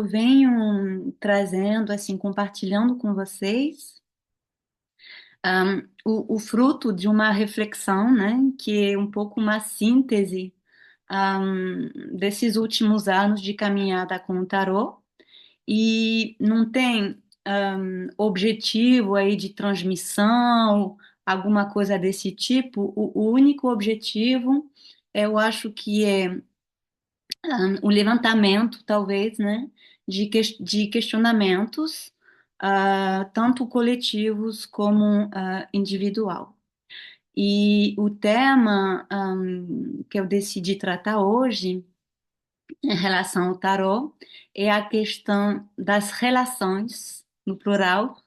Eu venho trazendo, assim, compartilhando com vocês, o fruto de uma reflexão, né, que é um pouco uma síntese, desses últimos anos de caminhada com o tarô, e não tem, objetivo aí de transmissão, alguma coisa desse tipo. O único objetivo, eu acho que é um levantamento, talvez, né, de questionamentos, tanto coletivos como individual. E o tema, que eu decidi tratar hoje, em relação ao tarô, é a questão das relações, no plural,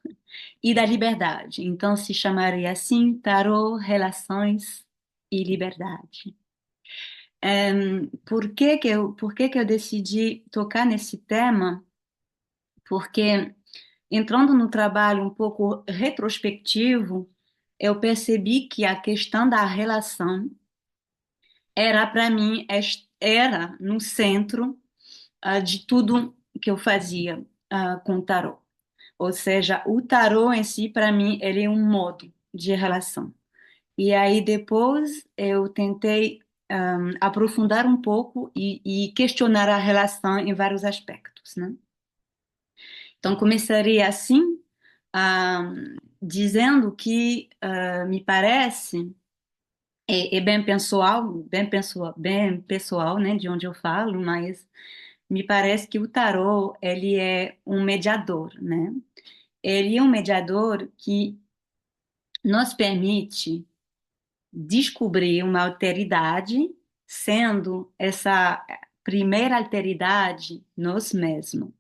e da liberdade. Então, se chamaria assim: tarô, relações e liberdade. Por que que eu decidi tocar nesse tema? Porque, entrando no trabalho um pouco retrospectivo, eu percebi que a questão da relação era, para mim, era no centro, de tudo que eu fazia, com o tarô. Ou seja, o tarô em si, para mim, ele é um modo de relação. E aí depois eu tentei aprofundar um pouco e questionar a relação em vários aspectos, né? Então começaria assim, dizendo que me parece, é bem pessoal, né, de onde eu falo, mas me parece que o tarô ele é um mediador, né? Ele é um mediador que nos permite descobrir uma alteridade, sendo essa primeira alteridade nós mesmos.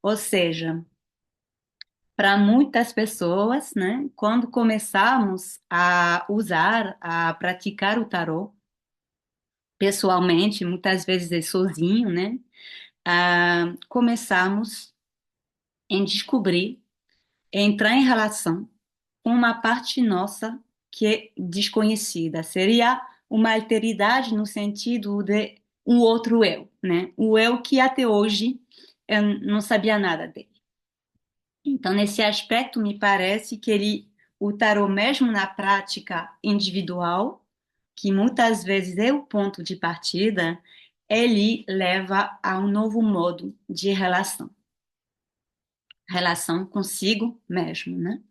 Ou seja, para muitas pessoas, né, quando começamos a usar, a praticar o tarô, pessoalmente, muitas vezes é sozinho, né, começamos em descobrir, entrar em relação uma parte nossa que é desconhecida. Seria uma alteridade no sentido de um outro eu, né? O eu que até hoje eu não sabia nada dele. Então, nesse aspecto, me parece que o tarô, mesmo na prática individual, que muitas vezes é o ponto de partida, ele leva a um novo modo de relação, relação consigo mesmo, né?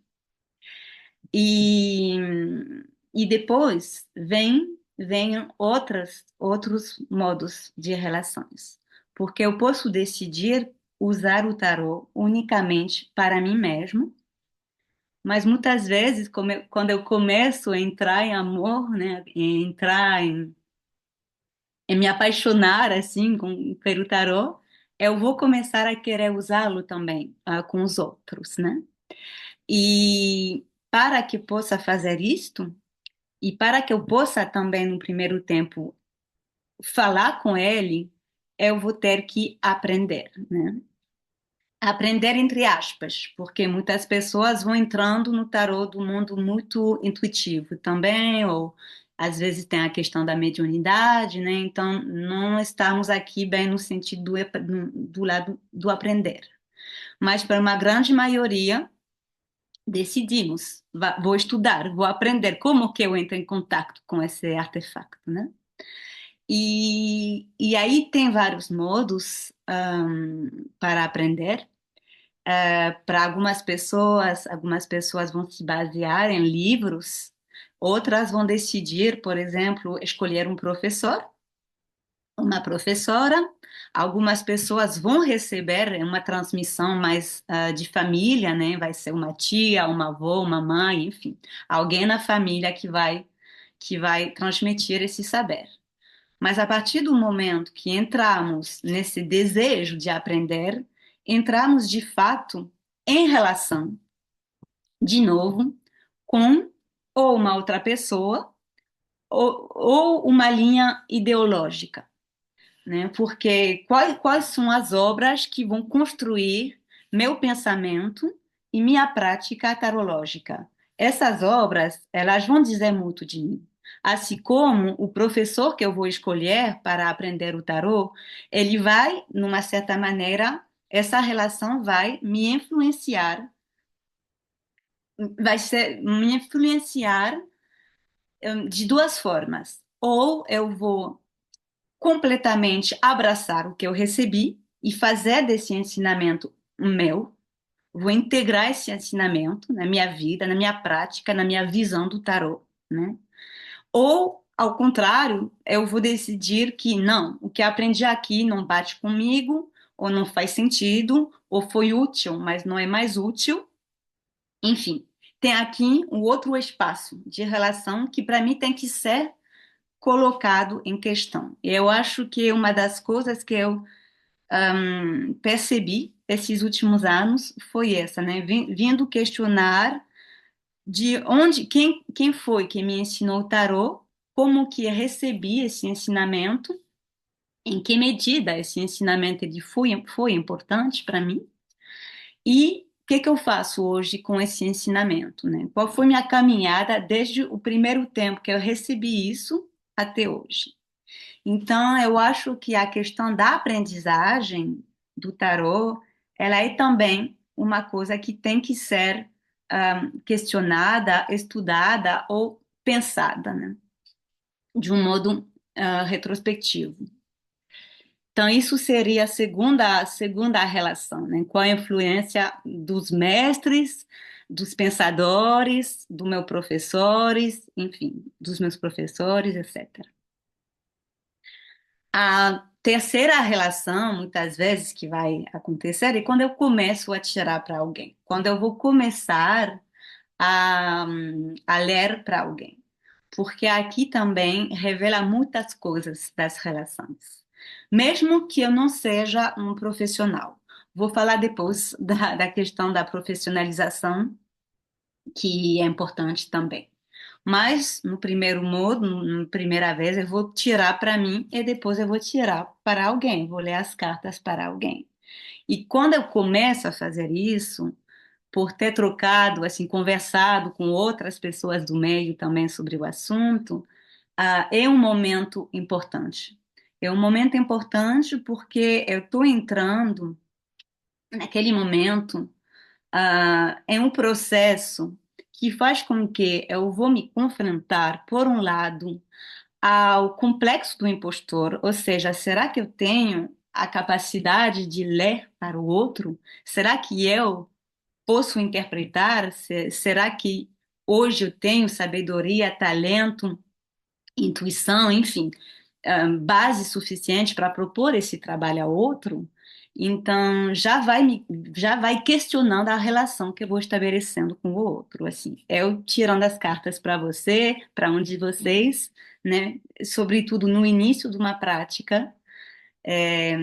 E, e depois vem outros modos de relações. Porque eu posso decidir usar o tarô unicamente para mim mesmo, mas muitas vezes, quando eu começo a entrar em amor, né, em me apaixonar assim pelo tarô, eu vou começar a querer usá-lo também, com os outros, né? E para que possa fazer isto, e para que eu possa também, no primeiro tempo, falar com ele, eu vou ter que aprender, né? Aprender entre aspas, porque muitas pessoas vão entrando no tarô do mundo muito intuitivo também, ou às vezes tem a questão da mediunidade, né? Então, não estamos aqui bem no sentido do lado do aprender. Mas para uma grande maioria, decidimos, vou estudar, vou aprender como que eu entro em contato com esse artefato, né? E aí tem vários modos, para aprender. Para algumas pessoas vão se basear em livros, outras vão decidir, por exemplo, escolher um professor, uma professora. Algumas pessoas vão receber uma transmissão mais, de família, né? Vai ser uma tia, uma avó, uma mãe, enfim, alguém na família que vai transmitir esse saber. Mas a partir do momento que entramos nesse desejo de aprender, entramos de fato em relação, de novo, com ou uma outra pessoa ou uma linha ideológica, né? Porque quais são as obras que vão construir meu pensamento e minha prática tarológica? Essas obras, elas vão dizer muito de mim. Assim como o professor que eu vou escolher para aprender o tarô, ele vai, numa certa maneira, essa relação vai me influenciar, me influenciar de duas formas. Ou eu vou completamente abraçar o que eu recebi e fazer desse ensinamento meu, vou integrar esse ensinamento na minha vida, na minha prática, na minha visão do tarô, né? Ou, ao contrário, eu vou decidir que não, o que aprendi aqui não bate comigo, ou não faz sentido, ou foi útil, mas não é mais útil. Enfim, tem aqui um outro espaço de relação que para mim tem que ser colocado em questão. Eu acho que uma das coisas que eu percebi esses últimos anos foi essa, né? Vindo questionar de onde, quem foi que me ensinou o tarô, como que eu recebi esse ensinamento, em que medida esse ensinamento ele foi importante para mim e o que que eu faço hoje com esse ensinamento, né? Qual foi minha caminhada desde o primeiro tempo que eu recebi isso até hoje? Então, eu acho que a questão da aprendizagem do tarô, ela é também uma coisa que tem que ser questionada, estudada ou pensada, né? De um modo retrospectivo. Então, isso seria a segunda relação, né? Com a influência dos mestres, dos pensadores, dos meus professores, etc. A terceira relação, muitas vezes, que vai acontecer é quando eu começo a tirar para alguém, quando eu vou começar a ler para alguém, porque aqui também revela muitas coisas das relações, mesmo que eu não seja um profissional. Vou falar depois da questão da profissionalização, que é importante também. Mas no primeiro modo, na primeira vez, eu vou tirar para mim e depois eu vou tirar para alguém, vou ler as cartas para alguém. E quando eu começo a fazer isso, por ter trocado, assim, conversado com outras pessoas do meio também sobre o assunto, é um momento importante. É um momento importante porque eu estou entrando naquele momento é um processo que faz com que eu vou me confrontar, por um lado, ao complexo do impostor, ou seja, será que eu tenho a capacidade de ler para o outro? Será que eu posso interpretar? Será que hoje eu tenho sabedoria, talento, intuição, enfim, base suficiente para propor esse trabalho a outro? Então já vai questionando a relação que eu vou estabelecendo com o outro, assim. Eu tirando as cartas para você, para um de vocês, né? Sobretudo no início de uma prática, é,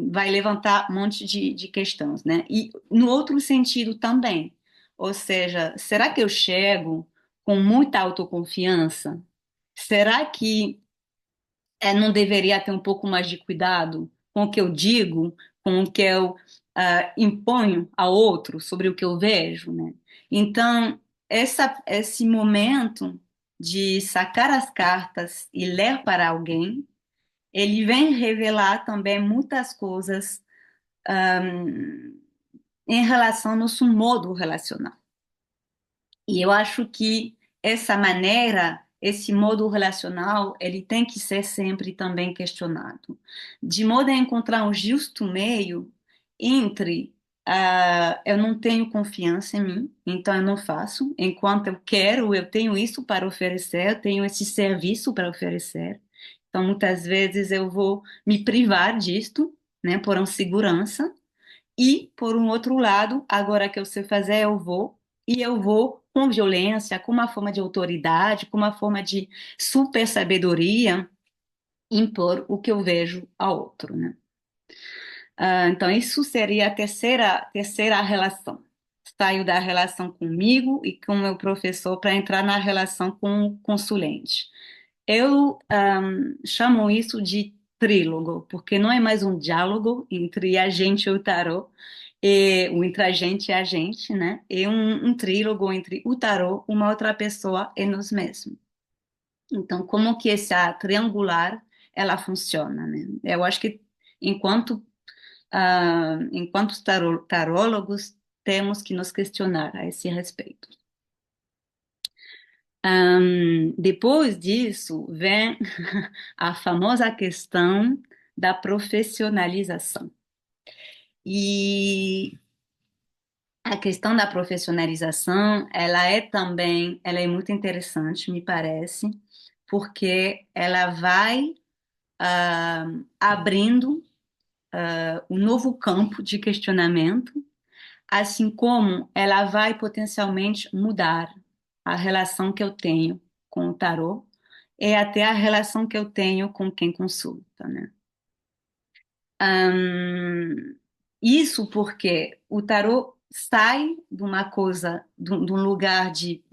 vai levantar um monte de questões, né? E no outro sentido também, ou seja, será que eu chego com muita autoconfiança? Será que não deveria ter um pouco mais de cuidado com o que eu digo, com o que eu imponho ao outro sobre o que eu vejo, né? Então, esse momento de sacar as cartas e ler para alguém, ele vem revelar também muitas coisas em relação ao nosso modo relacional. E eu acho que essa maneira, esse modo relacional, ele tem que ser sempre também questionado, de modo a encontrar um justo meio entre eu não tenho confiança em mim, então eu não faço, enquanto eu quero, eu tenho isso para oferecer, eu tenho esse serviço para oferecer. Então, muitas vezes eu vou me privar disto, né, por uma segurança. E, por um outro lado, agora que eu sei fazer, eu vou com violência, com uma forma de autoridade, com uma forma de super sabedoria, impor o que eu vejo ao outro, né? Então, isso seria a terceira relação. Saio da relação comigo e com o meu professor para entrar na relação com o consulente. Eu chamo isso de trílogo, porque não é mais um diálogo entre a gente e o tarô, o entre a gente e a gente, né? É um trílogo entre o tarô, uma outra pessoa e nós mesmos. Então, como que essa triangular ela funciona, né? Eu acho que enquanto enquanto tarólogos, temos que nos questionar a esse respeito. Depois disso, vem a famosa questão da profissionalização. E a questão da profissionalização, ela é muito interessante, me parece, porque ela vai abrindo um novo campo de questionamento, assim como ela vai potencialmente mudar a relação que eu tenho com o tarô e até a relação que eu tenho com quem consulta, né? Hum, isso porque o tarô sai de uma coisa, de um lugar de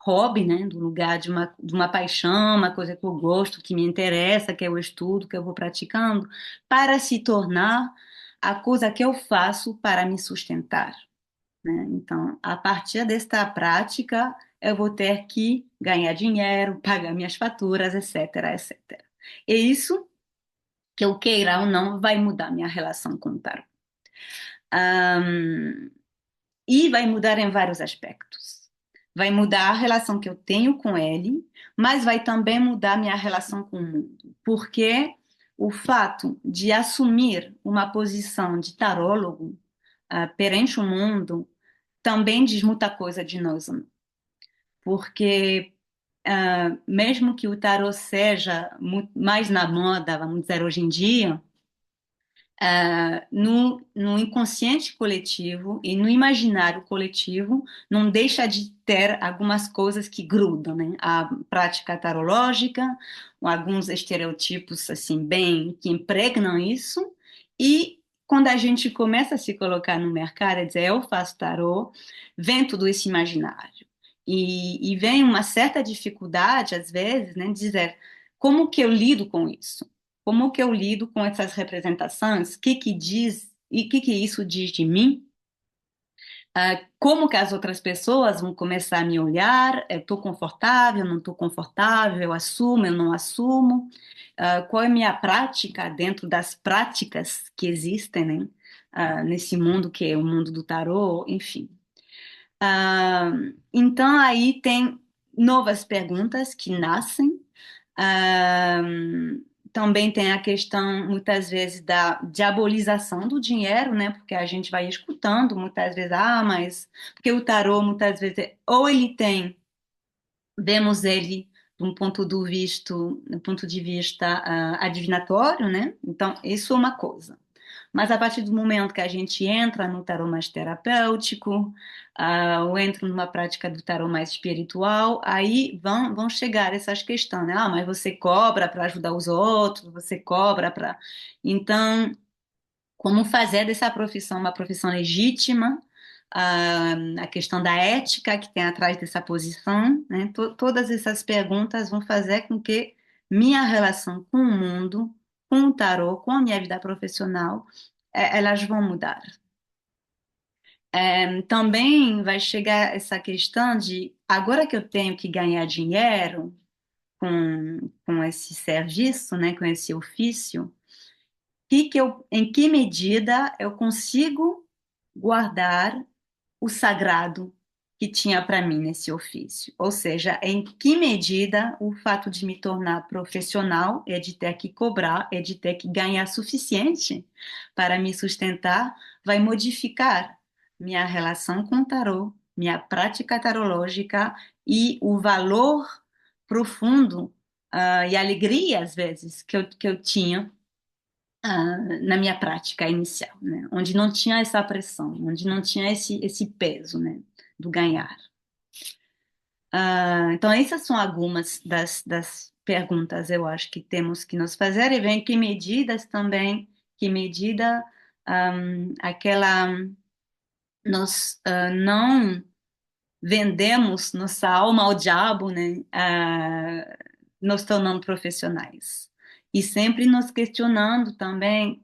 hobby, né? De um lugar de uma paixão, uma coisa que eu gosto, que me interessa, que eu estudo, que eu vou praticando, para se tornar a coisa que eu faço para me sustentar, né? Então, a partir desta prática, eu vou ter que ganhar dinheiro, pagar minhas faturas, etc, etc. E isso, que eu queira ou não, vai mudar minha relação com o tarot. Ahn, e vai mudar em vários aspectos. Vai mudar a relação que eu tenho com ele, mas vai também mudar minha relação com o mundo. Porque o fato de assumir uma posição de tarólogo, perante o mundo também diz muita coisa de nós, porque mesmo que o tarot seja mais na moda, vamos dizer, hoje em dia, no inconsciente coletivo e no imaginário coletivo, não deixa de ter algumas coisas que grudam, né? A prática tarológica, alguns estereotipos assim bem que impregnam isso, e quando a gente começa a se colocar no mercado e dizer eu faço tarô, vem tudo esse imaginário. E vem uma certa dificuldade, às vezes, né, de dizer como que eu lido com isso? Como que eu lido com essas representações? O que que diz e o que que isso diz de mim? Como que as outras pessoas vão começar a me olhar? Eu estou confortável, não estou confortável? Eu assumo, eu não assumo? Qual é a minha prática dentro das práticas que existem, né? Nesse mundo que é o mundo do tarô, enfim. Ah, então aí tem novas perguntas que nascem. Ah, também tem a questão, muitas vezes, da diabolização do dinheiro, né? Porque a gente vai escutando muitas vezes, mas porque o tarô, muitas vezes, ou ele tem, vemos ele de um ponto de vista adivinatório, né? Então, isso é uma coisa. Mas a partir do momento que a gente entra no tarô mais terapêutico, ou entra numa prática do tarô mais espiritual, aí vão chegar essas questões, né? Mas você cobra para ajudar os outros, você cobra para. Então, como fazer dessa profissão uma profissão legítima? A questão da ética que tem atrás dessa posição, né? Todas essas perguntas vão fazer com que minha relação com o mundo, com o tarô, com a minha vida profissional, elas vão mudar. Também vai chegar essa questão de agora que eu tenho que ganhar dinheiro com esse serviço, né, com esse ofício, em que medida eu consigo guardar o sagrado que tinha para mim nesse ofício. Ou seja, em que medida o fato de me tornar profissional é de ter que cobrar, é de ter que ganhar suficiente para me sustentar, vai modificar minha relação com o tarô, minha prática tarológica e o valor profundo, e alegria, às vezes, que eu tinha na minha prática inicial, né? Onde não tinha essa pressão, onde não tinha esse peso, né? Do ganhar. Então, essas são algumas das perguntas, eu acho, que temos que nos fazer e vem que medidas também, que medida aquela nós não vendemos nossa alma ao diabo, né? Nos tornando profissionais. E sempre nos questionando também,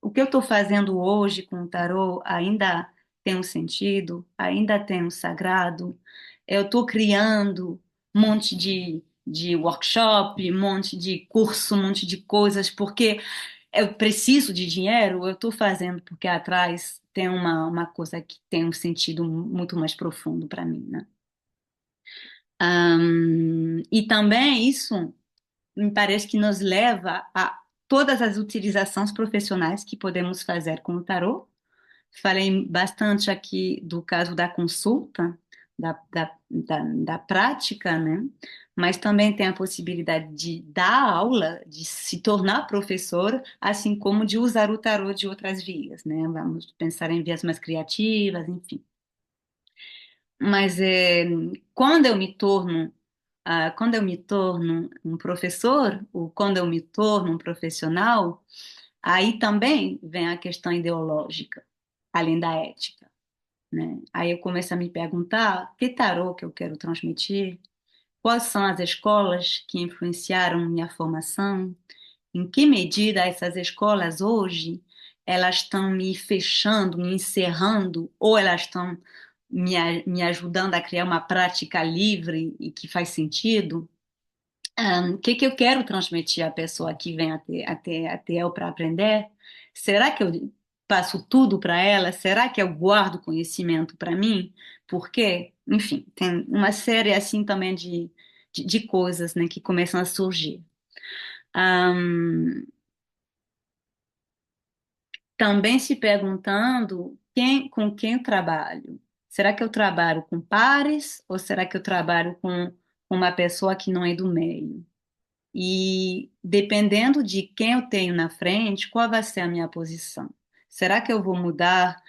o que eu estou fazendo hoje com o tarô ainda tem um sentido, ainda tem um sagrado. Eu estou criando um monte de workshop, um monte de curso, um monte de coisas, porque eu preciso de dinheiro, eu estou fazendo porque atrás tem uma coisa que tem um sentido muito mais profundo para mim, né? E também isso me parece que nos leva a todas as utilizações profissionais que podemos fazer com o tarô. Falei bastante aqui do caso da consulta, da prática, né? Mas também tem a possibilidade de dar aula, de se tornar professor, assim como de usar o tarô de outras vias, né? Vamos pensar em vias mais criativas, enfim. Mas quando eu me torno, quando eu me torno um professor, ou quando eu me torno um profissional, aí também vem a questão ideológica, além da ética, né? Aí eu começo a me perguntar que tarô que eu quero transmitir, quais são as escolas que influenciaram minha formação, em que medida essas escolas hoje elas estão me fechando, me encerrando, ou elas estão me ajudando a criar uma prática livre e que faz sentido? O que que eu quero transmitir à pessoa que vem até eu para aprender? Será que eu passo tudo para ela? Será que eu guardo conhecimento para mim? Por quê? Enfim, tem uma série assim também de coisas, né, que começam a surgir. Ahn, Também se perguntando com quem eu trabalho. Será que eu trabalho com pares ou será que eu trabalho com uma pessoa que não é do meio? E dependendo de quem eu tenho na frente, qual vai ser a minha posição? Será que eu vou mudar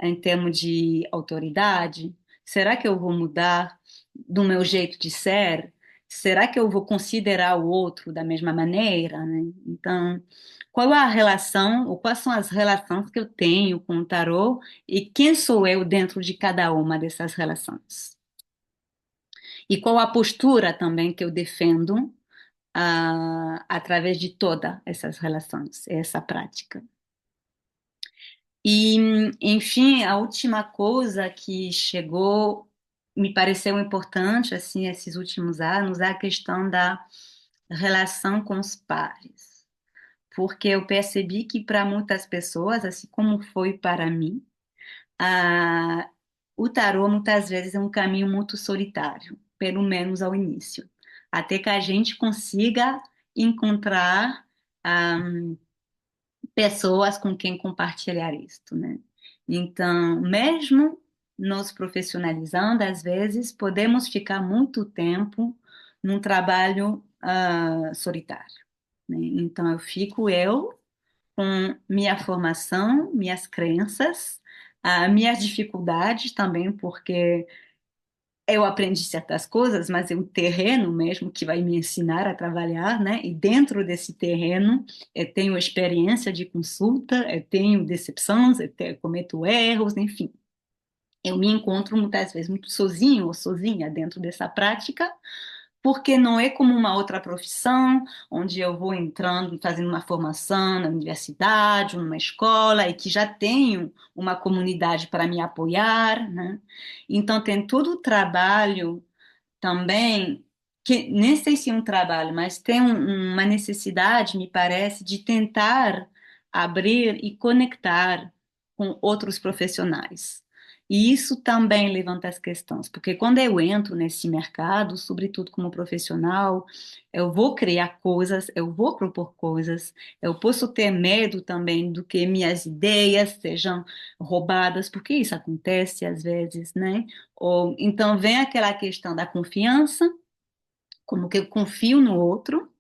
em termos de autoridade? Será que eu vou mudar do meu jeito de ser? Será que eu vou considerar o outro da mesma maneira, né? Então, qual é a relação, ou quais são as relações que eu tenho com o tarô e quem sou eu dentro de cada uma dessas relações? E qual a postura também que eu defendo através de todas essas relações, essa prática. E, enfim, a última coisa que chegou, me pareceu importante, assim, esses últimos anos, é a questão da relação com os pares. Porque eu percebi que para muitas pessoas, assim como foi para mim, ah, o tarô muitas vezes é um caminho muito solitário, pelo menos ao início, até que a gente consiga encontrar ah, pessoas com quem compartilhar isto, né? Então, mesmo nos profissionalizando, às vezes podemos ficar muito tempo num trabalho solitário, né? Então, eu fico eu com minha formação, minhas crenças, minhas dificuldades também, porque eu aprendi certas coisas, mas é o terreno mesmo que vai me ensinar a trabalhar, né? E dentro desse terreno, eu tenho experiência de consulta, eu tenho decepções, cometo erros, enfim. Eu me encontro muitas vezes muito sozinho ou sozinha dentro dessa prática, porque não é como uma outra profissão, onde eu vou entrando, fazendo uma formação na universidade, ou numa escola, e que já tenho uma comunidade para me apoiar, né? Então, tem todo o trabalho também, que nem sei se é um trabalho, mas tem uma necessidade, me parece, de tentar abrir e conectar com outros profissionais. E isso também levanta as questões, porque quando eu entro nesse mercado, sobretudo como profissional, eu vou criar coisas, eu vou propor coisas, eu posso ter medo também do que minhas ideias sejam roubadas, porque isso acontece às vezes, né? Ou, então vem aquela questão da confiança, como que eu confio no outro,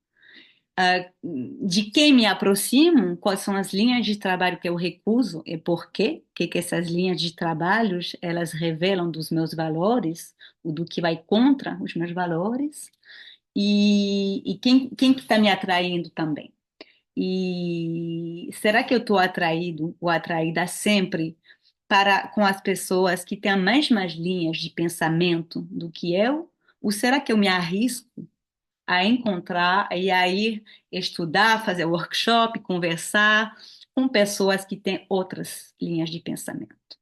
de quem me aproximo, quais são as linhas de trabalho que eu recuso e por quê, o que que essas linhas de trabalho elas revelam dos meus valores, ou do que vai contra os meus valores, e quem que está me atraindo também. E será que eu estou atraído ou atraída sempre com as pessoas que têm as mesmas linhas de pensamento do que eu? Ou será que eu me arrisco a encontrar e a ir estudar, fazer workshop, conversar com pessoas que têm outras linhas de pensamento?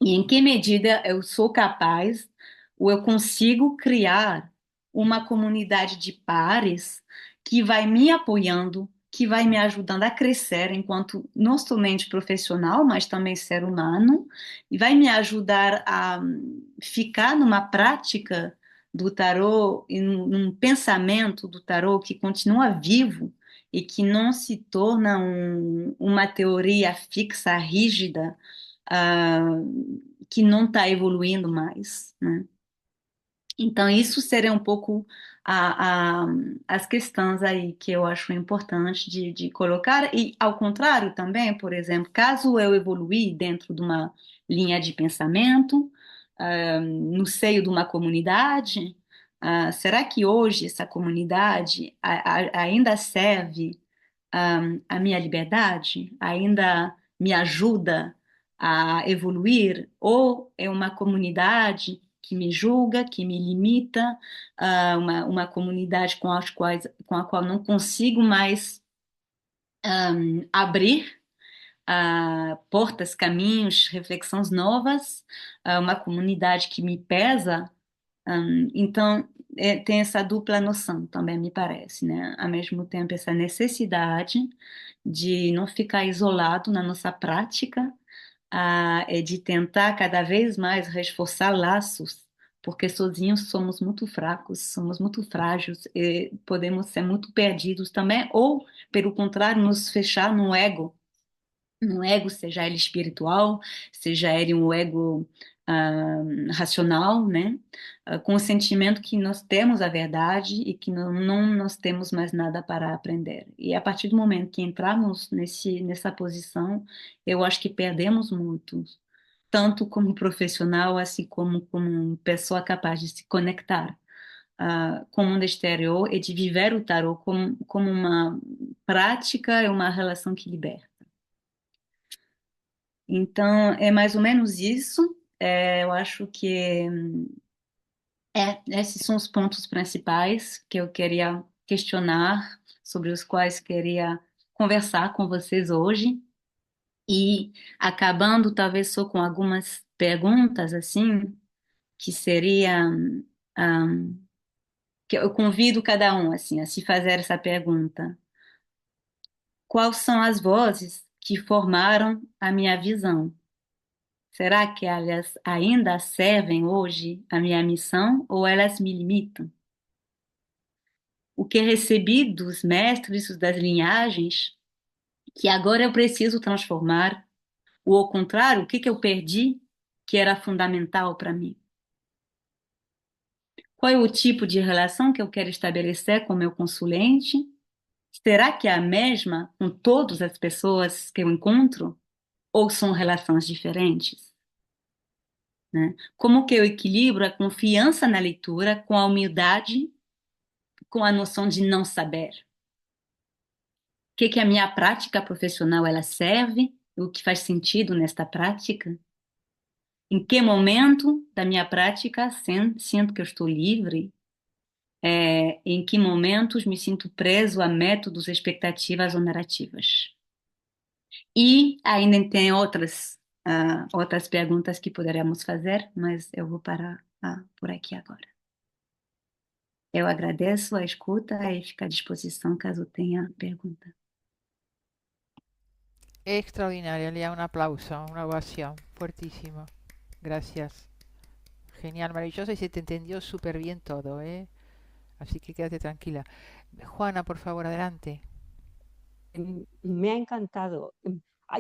E em que medida eu sou capaz ou eu consigo criar uma comunidade de pares que vai me apoiando que vai me ajudando a crescer enquanto não somente profissional, mas também ser humano, e vai me ajudar a ficar numa prática do tarô e num pensamento do tarô que continua vivo e que não se torna uma teoria fixa, rígida, ah, que não está evoluindo mais, né? Então, isso seria um pouco a, a- as questões aí que eu acho importante de colocar. E, ao contrário, também, por exemplo, caso eu evoluir dentro de uma linha de pensamento, no seio de uma comunidade, será que hoje essa comunidade ainda serve a minha liberdade ainda me ajuda a evoluir, ou é uma comunidade que me julga, que me limita, uma comunidade com a qual não consigo mais abrir portas, caminhos, reflexões novas, uma comunidade que me pesa. Então, tem essa dupla noção também, me parece, né? Ao mesmo tempo, essa necessidade de não ficar isolado na nossa prática, é de tentar cada vez mais reforçar laços, porque sozinhos somos muito fracos, somos muito frágeis, e podemos ser muito perdidos também, ou, pelo contrário, nos fechar no ego, seja ele espiritual, seja ele um ego racional, né? Com o sentimento que nós temos a verdade e que não nós temos mais nada para aprender. E a partir do momento que entramos nessa posição, eu acho que perdemos muito, tanto como profissional, assim como pessoa capaz de se conectar. Com o mundo exterior e de viver o tarot como uma prática e uma relação que liberta. Então, é mais ou menos isso. Eu acho que esses são os pontos principais que eu queria questionar, sobre os quais queria conversar com vocês hoje. E acabando talvez só com algumas perguntas, assim, que seria, ahm, que eu convido cada um, assim, a se fazer essa pergunta. Quais são as vozes que formaram a minha visão? Será que elas ainda servem hoje à minha missão ou elas me limitam? O que recebi dos mestres das linhagens que agora eu preciso transformar? Ou ao contrário, o que eu perdi que era fundamental para mim? Qual é o tipo de relação que eu quero estabelecer com o meu consulente? Será que é a mesma com todas as pessoas que eu encontro? Ou são relações diferentes? Né? Como que eu equilibro a confiança na leitura com a humildade, com a noção de não saber? O que que a minha prática profissional ela serve? O que faz sentido nesta prática? Em que momento da minha prática sinto que eu estou livre? Em que momentos me sinto preso a métodos, expectativas ou narrativas? E ainda tem outras perguntas que poderíamos fazer, mas eu vou parar por aqui agora. Eu agradeço a escuta e fico à disposição caso tenha pergunta. Extraordinario, le da un aplauso, una ovación, fuertísimo. Gracias. Genial, maravilloso y se te entendió súper bien todo, ¿eh? Así que quédate tranquila. Juana, por favor, adelante. Me ha encantado.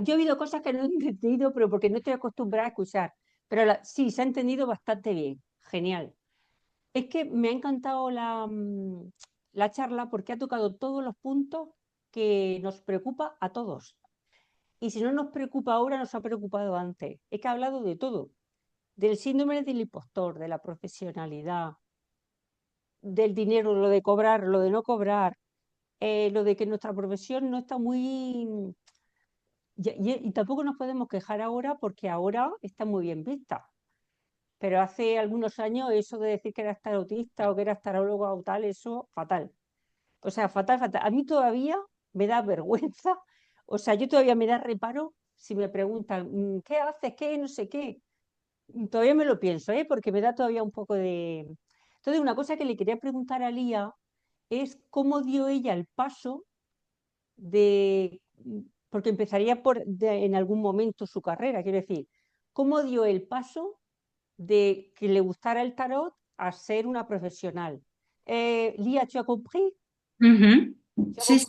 Yo he oído cosas que no he entendido, pero porque no estoy acostumbrada a escuchar. Pero sí, se ha entendido bastante bien. Genial. Es que me ha encantado la charla porque ha tocado todos los puntos que nos preocupa a todos. Y si no nos preocupa ahora, nos ha preocupado antes. Es que ha hablado de todo. Del síndrome del impostor, de la profesionalidad, del dinero, lo de cobrar, lo de no cobrar, lo de que nuestra profesión no está muy. Y tampoco nos podemos quejar ahora porque ahora está muy bien vista. Pero hace algunos años eso de decir que era estar autista o que era estar o tal, eso fatal. O sea, fatal, fatal. A mí todavía me da vergüenza. O sea, yo todavía me da reparo si me preguntan, ¿qué haces? ¿Qué? No sé qué. Todavía me lo pienso, ¿eh? Porque me da todavía un poco de. Entonces, una cosa que le quería preguntar a Lía es cómo dio ella el paso de, porque empezaría en algún momento su carrera, quiero decir, ¿cómo dio el paso de que le gustara el tarot a ser una profesional? Lia, tu as compris? Uhum. Tu as Sim, sim,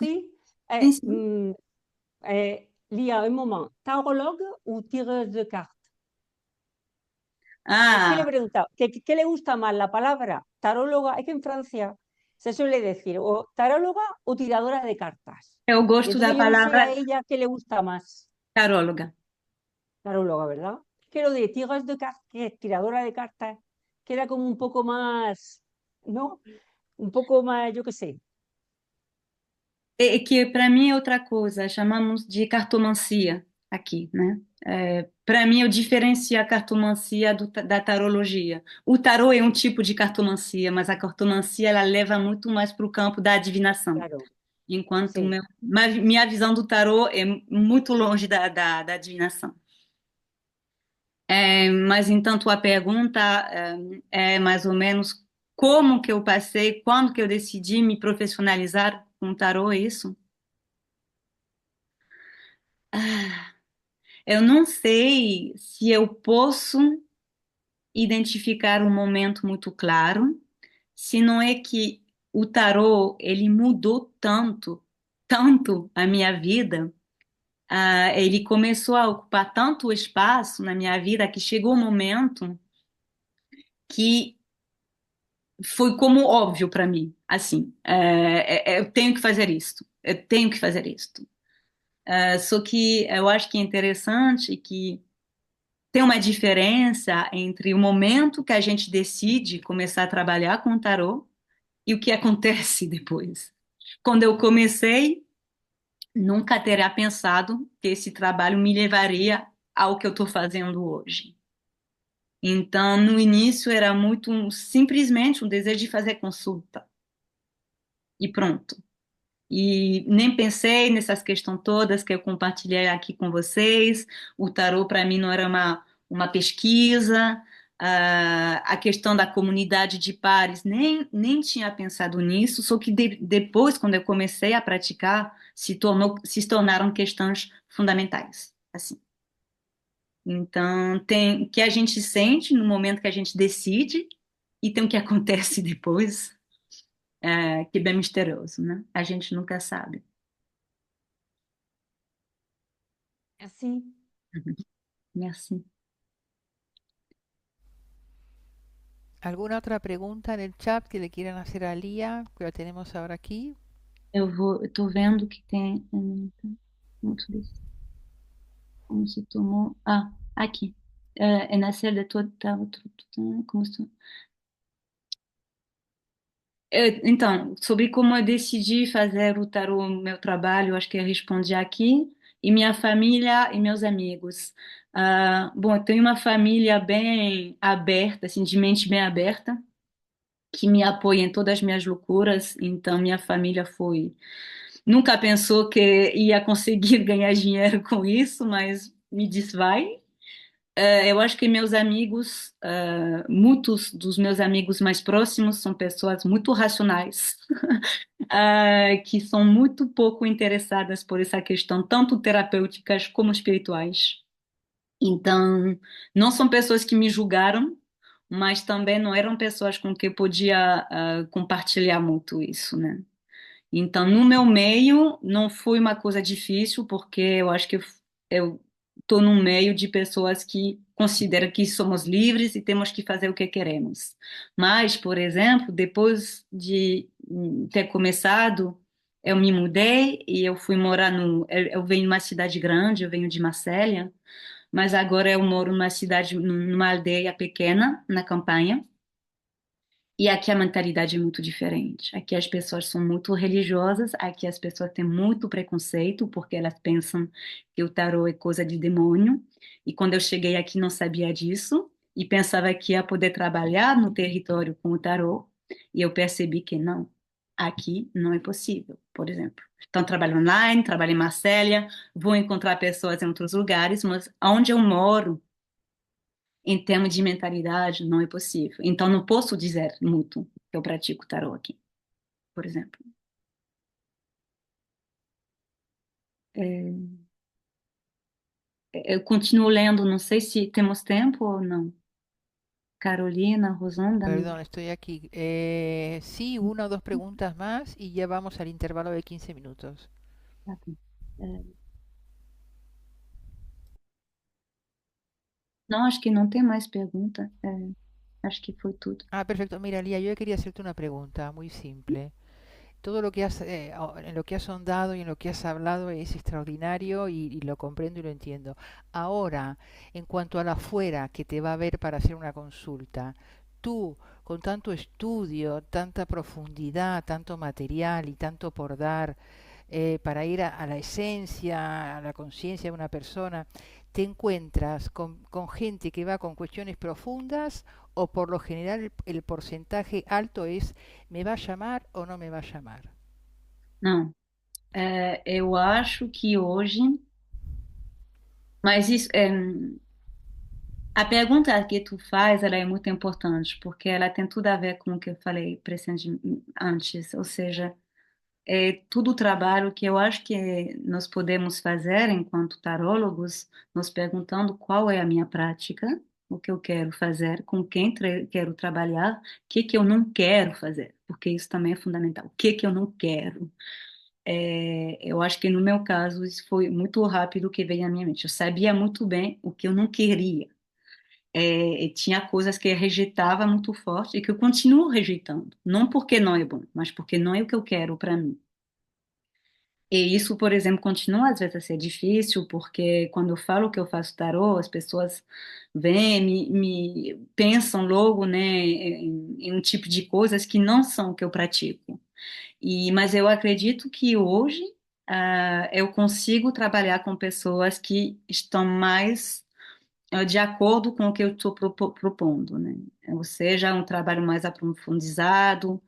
compris? sim, sim. Lia, un moment, tarologue ou tireuse de cartes? Es que le he Ah, preguntado, ¿qué le gusta más la palabra taróloga? Es que en Francia se suele decir o taróloga o tiradora de cartas. eu Y gosto da entonces yo no sé a palavra ella qué le gusta más. taróloga. Taróloga, ¿verdad? Que lo de tiras de cartas, que es tiradora de cartas, queda como un poco más, ¿no? Un poco más, yo qué sé. Que para mim é outra coisa, chamamos de cartomancia aqui, né? Para mim eu diferencio a cartomancia da tarologia. O tarô é um tipo de cartomancia, mas a cartomancia ela leva muito mais para o campo da adivinação, Claro, enquanto sí. minha visão do tarô é muito longe da adivinação. Mas então tua pergunta é mais ou menos como que eu passei, quando que eu decidi me profissionalizar com o tarô, é isso? Eu não sei se eu posso identificar um momento muito claro, se não é que o tarô ele mudou tanto, tanto a minha vida, ele começou a ocupar tanto espaço na minha vida que chegou um momento que foi como óbvio para mim, assim, eu tenho que fazer isto, eu tenho que fazer isto. Só que eu acho que é interessante que tem uma diferença entre o momento que a gente decide começar a trabalhar com o tarô e o que acontece depois. Quando eu comecei, nunca teria pensado que esse trabalho me levaria ao que eu estou fazendo hoje. Então, no início era muito simplesmente um desejo de fazer consulta e pronto. E nem pensei nessas questões todas que eu compartilhei aqui com vocês. O tarô para mim não era uma pesquisa. A questão da comunidade de pares, nem tinha pensado nisso, só que depois, quando eu comecei a praticar, se tornaram questões fundamentais. Assim. Então, tem o que a gente sente no momento que a gente decide e tem o que acontece depois, que é bem misterioso, né? A gente nunca sabe. Así. Uhum. Merci. ¿Alguna otra pregunta en el chat que le quieran hacer a Lía, que la tenemos ahora aquí? Eu tô vendo que tem muito disso. Como se tomou. Ah, aqui. É nascer de todo. Como se... Então, sobre como eu decidi fazer o tarô, meu trabalho, acho que eu respondi aqui. E minha família e meus amigos. Bom, eu tenho uma família bem aberta, assim, de mente bem aberta, que me apoia em todas as minhas loucuras. Então, minha família foi. Nunca pensou que ia conseguir ganhar dinheiro com isso, mas me disse vai. Eu acho que meus amigos, muitos dos meus amigos mais próximos são pessoas muito racionais, que são muito pouco interessadas por essa questão, tanto terapêuticas como espirituais. Então, não são pessoas que me julgaram, mas também não eram pessoas com quem eu podia, compartilhar muito isso, né? Então, no meu meio, não foi uma coisa difícil, porque eu acho que eu estou num meio de pessoas que consideram que somos livres e temos que fazer o que queremos. Mas, por exemplo, depois de ter começado, eu me mudei e eu fui morar no. Eu venho de uma cidade grande, eu venho de Marselha, mas agora eu moro numa cidade, numa aldeia pequena, na campanha. E aqui a mentalidade é muito diferente. Aqui as pessoas são muito religiosas, aqui as pessoas têm muito preconceito, porque elas pensam que o tarô é coisa de demônio. E quando eu cheguei aqui não sabia disso, e pensava que ia poder trabalhar no território com o tarô, e eu percebi que não. Aqui não é possível, por exemplo. Então, trabalho online, trabalho em Marselha, vou encontrar pessoas em outros lugares, mas onde eu moro, em termos de mentalidade, não é possível. Então, não posso dizer muito que eu pratico tarô aqui, por exemplo. É, eu continuo lendo, não sei se temos tempo ou não. Carolina, Rosanda, não. Perdón, estoy aquí. Sí, una o dos preguntas más y ya vamos al intervalo de 15 minutos. Tá bom. É, não, acho que não tem mais pergunta. Acho que foi tudo. Ah, perfecto. Mira, Lía, yo quería hacerte una pregunta muy simple. Todo lo que has, en lo que has sondado y en lo que has hablado es extraordinario y lo comprendo y lo entiendo. Ahora, en cuanto a la afuera que te va a ver para hacer una consulta, tú, con tanto estudio, tanta profundidad, tanto material y tanto por dar, para ir a la esencia, a la conciencia de una persona, ¿te encuentras con gente que va con cuestiones profundas o por lo general el porcentaje alto es me va a llamar o no me va a llamar? Não, eu acho que hoje, mas isso, a pergunta que tu faz, ela é muito importante, porque ela tem tudo a ver com o que eu falei antes, ou seja, é tudo o trabalho que eu acho que nós podemos fazer enquanto tarólogos, nos perguntando qual é a minha prática, o que eu quero fazer, com quem quero trabalhar, o que que eu não quero fazer, porque isso também é fundamental. O que que eu não quero? Eu acho que no meu caso isso foi muito rápido que veio à minha mente. Eu sabia muito bem o que eu não queria. E tinha coisas que eu rejeitava muito forte e que eu continuo rejeitando. Não porque não é bom, mas porque não é o que eu quero para mim. E isso, por exemplo, continua às vezes a ser difícil, porque quando eu falo que eu faço tarô, as pessoas vêm, me pensam logo, né, em um tipo de coisas que não são o que eu pratico. Mas eu acredito que hoje eu consigo trabalhar com pessoas que estão mais de acordo com o que eu estou propondo, né? Ou seja, um trabalho mais aprofundado,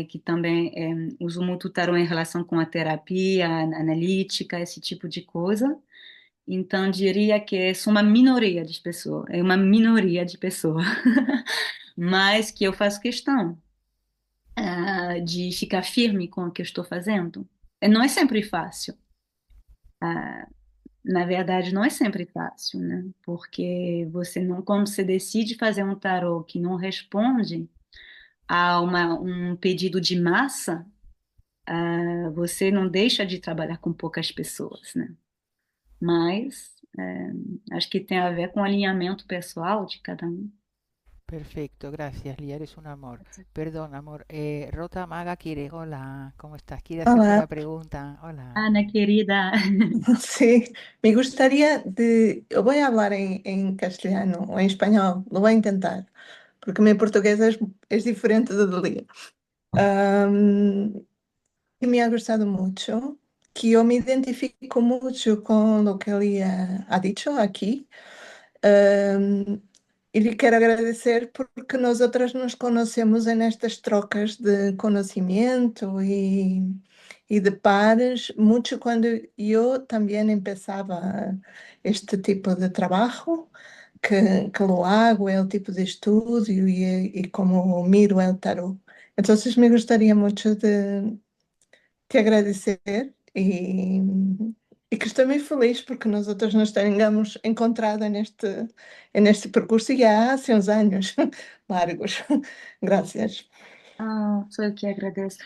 que também uso muito o tarô em relação com a terapia analítica, esse tipo de coisa. Então, diria que sou uma minoria de pessoas, é uma minoria de pessoas, mas que eu faço questão de ficar firme com o que eu estou fazendo. Não é sempre fácil. Na verdade, não é sempre fácil, né? Porque você não, quando você decide fazer um tarô que não responde a um pedido de massa, você não deixa de trabalhar com poucas pessoas, né? Mas acho que tem a ver com o alinhamento pessoal de cada um. Perfecto, gracias, Lía, eres un amor. Perdón, amor. Rota Maga quiere, hola, ¿cómo estás? Quiere hacerte una Hola, pregunta. Hola. Ana, querida. sí, me gustaría yo voy a hablar en castellano o en español, lo voy a intentar, porque mi portugués es diferente do Lía. Y me ha gustado mucho, que yo me identifico mucho con lo que Lía ha dicho aquí. Um, e lhe quero agradecer porque nós outras nos conhecemos nestas trocas de conhecimento e de pares, muito quando eu também começava este tipo de trabalho, que lo hago, é o tipo de estudo e como miro el tarot. Então, me gostaria muito de te agradecer e, e que estou muito feliz porque nós outras nos tengamos encontrado neste percurso e há assim, uns anos largos. Graças. Sou eu que agradeço.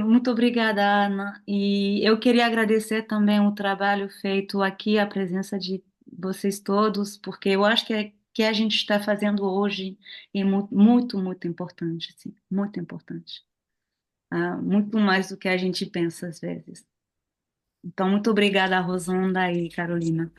Muito obrigada, Ana. E eu queria agradecer também o trabalho feito aqui, a presença de vocês todos, porque eu acho que a gente está fazendo hoje é muito, muito importante, assim, muito importante. Muito mais do que a gente pensa às vezes. Então, muito obrigada, Rosanda e Carolina.